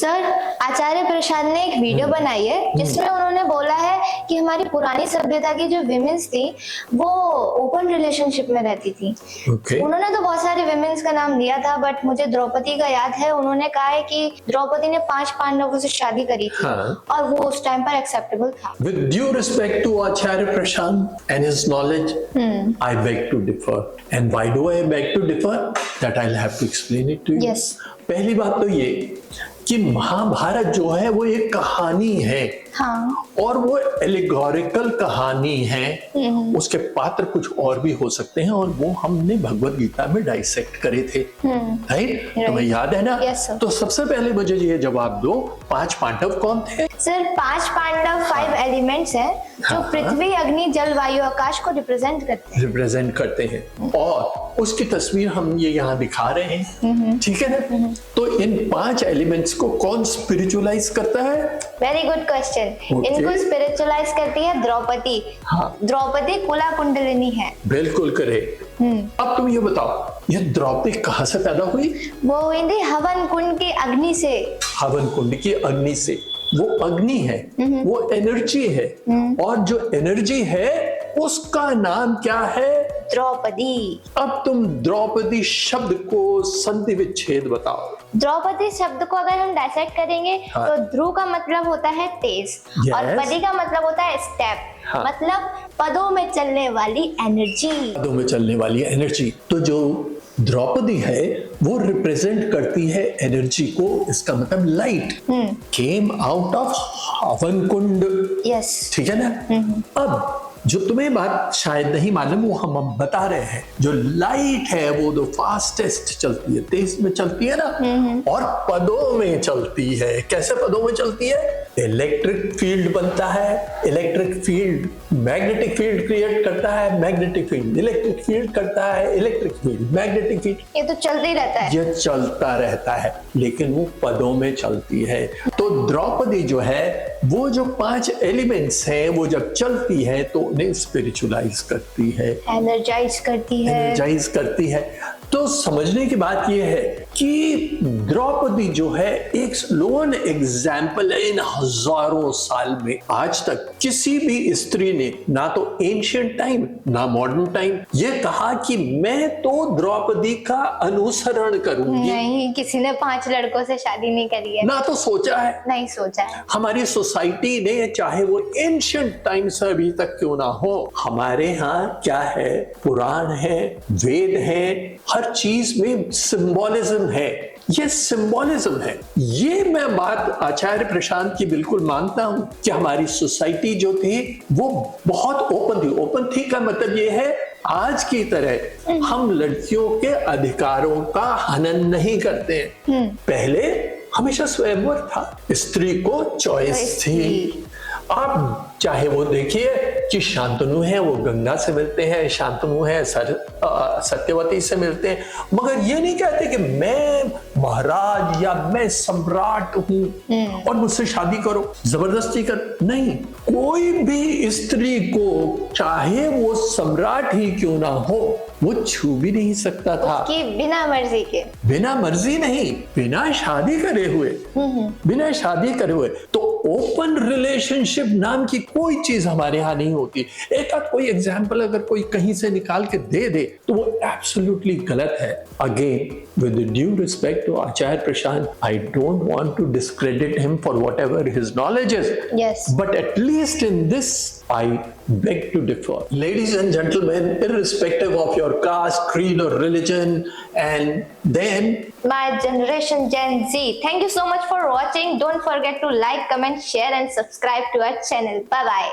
Sir, आचार्य प्रसाद ने एक video बनाई है जिसमें उन्होंने बोला है कि हमारी पुरानी सभ्यता की जो विमेंस थी वो ओपन रिलेशनशिप में रहती थी। उन्होंने तो बहुत सारे विमेंस का नाम लिया था, बट मुझे द्रौपदी का याद है। उन्होंने कहा है कि द्रौपदी ने 5 पांडवों से शादी करी थी। और वो उस टाइम पर एक्सेप्टेबल था। With due respect to Acharya Prashant and his knowledge, I beg to differ. And why do I beg to differ? That I'll have to explain it to you. Yes. पहली बात तो ये कि महाभारत जो है वो एक कहानी है। हाँ। और वो एलिगोरिकल कहानी है। उसके पात्र कुछ और भी हो सकते हैं और वो हमने भगवत गीता में डाइसेक्ट करे थे। राइट? तुम्हें याद है ना? Yes, sir. तो सबसे पहले मुझे ये जवाब दो, 5 पांडव कौन थे? सर, 5 पांडव 5 एलिमेंट्स हैं जो पृथ्वी, अग्नि, जल, वायु, आकाश को रिप्रेजेंट करते हैं। और उसकी तस्वीर हम ये यहाँ दिखा रहे हैं। ठीक है ना? तो इन 5 एलिमेंट्स को कौन स्पिरिचुअलाइज करता है? Very good question. इनको स्पिरिचुअलाइज करती है द्रौपदी। हाँ। द्रौपदी कुला कुंडलिनी है। बिल्कुल करेक्ट। अब तुम ये बताओ, ये द्रौपदी कहाँ से पैदा हुई? वो हुई थी हवन कुंड की अग्नि से। हवन कुंड की अग्नि से। वो अग्नि है, वो एनर्जी है। और जो एनर्जी है उसका नाम क्या है? द्रौपदी। अब तुम द्रौपदी शब्द को संधि विच्छेद बताओ। द्रौपदी शब्द को अगर हम डाइसेक्ट करेंगे तो ध्रुव का मतलब होता है तेज। और पदी का मतलब होता है स्टेप। मतलब पदों में चलने वाली एनर्जी। पदों में चलने वाली एनर्जी। तो जो द्रौपदी है वो रिप्रेजेंट करती है एनर्जी को। इसका मतलब लाइट केम आउट ऑफ हवन कुंड। यस। ठीक है ना? अब जो तुम्हें बात शायद नहीं मालूम वो हम बता रहे हैं। जो लाइट है वो तो फास्टेस्ट चलती है, तेज में चलती है ना। और पदों में चलती है। कैसे पदों में चलती है? इलेक्ट्रिक फील्ड बनता है। Electric field magnetic field create करता है। मैग्नेटिक फील्ड इलेक्ट्रिक फील्ड करता है। Electric field magnetic field. ये तो चलता ही रहता है। ये चलता रहता है, लेकिन वो पदों में चलती है। तो द्रौपदी जो है वो जो 5 एलिमेंट्स हैं वो जब चलती है तो उन्हें स्पिरिचुअलाइज करती है, एनर्जाइज करती है। तो समझने की बात यह है कि द्रौपदी जो है एक लोन एग्जाम्पल है। इन हजारों साल में आज तक किसी भी स्त्री ने ना तो एंशिएंट टाइम ना मॉडर्न टाइम ये कहा कि मैं तो द्रौपदी का अनुसरण करूंगी। नहीं, किसी ने 5 लड़कों से शादी नहीं करी है। ना तो सोचा है, नहीं सोचा है। हमारी सोसाइटी ने, चाहे वो एंशिएंट टाइम से अभी तक क्यों ना हो, हमारे यहाँ क्या है? पुराण है, वेद है, हर चीज में सिंबोलिज्म है। ये सिंबोलिज्म है। ये मैं बात आचार्य प्रशांत की बिल्कुल मानता हूं कि हमारी सोसाइटी जो थी वो बहुत ओपन थी। ओपन थी का मतलब ये है आज की तरह हम लड़कियों के अधिकारों का हनन नहीं करते हैं। पहले हमेशा स्वयंवर था, स्त्री को चॉइस थी। अब चाहे वो देखिए कि शांतनु है वो गंगा से मिलते हैं, शांतनु है सत्यवती से मिलते हैं, मगर ये नहीं कहते कि मैं महाराज या मैं सम्राट हूं और मुझसे शादी करो, जबरदस्ती कर। नहीं, कोई भी स्त्री को चाहे वो सम्राट ही क्यों ना हो वो छू भी नहीं सकता था। उसकी बिना मर्जी के। बिना मर्जी नहीं, बिना शादी करे हुए। बिना शादी करे हुए। तो ओपन रिलेशनशिप नाम की कोई चीज हमारे यहाँ नहीं होती। एक कोई एग्जाम्पल अगर कोई कहीं से निकाल के दे दे तो वो एब्सोल्युटली गलत है। Again with due respect to Acharya Prashant, I don't want to discredit him for whatever his knowledge is. Yes. But at least in this, I beg to differ. Ladies and gentlemen, irrespective of your caste, creed or religion, and then my generation Gen Z, thank you so much for watching. Don't forget to like, comment, share and subscribe to our channel. Bye bye.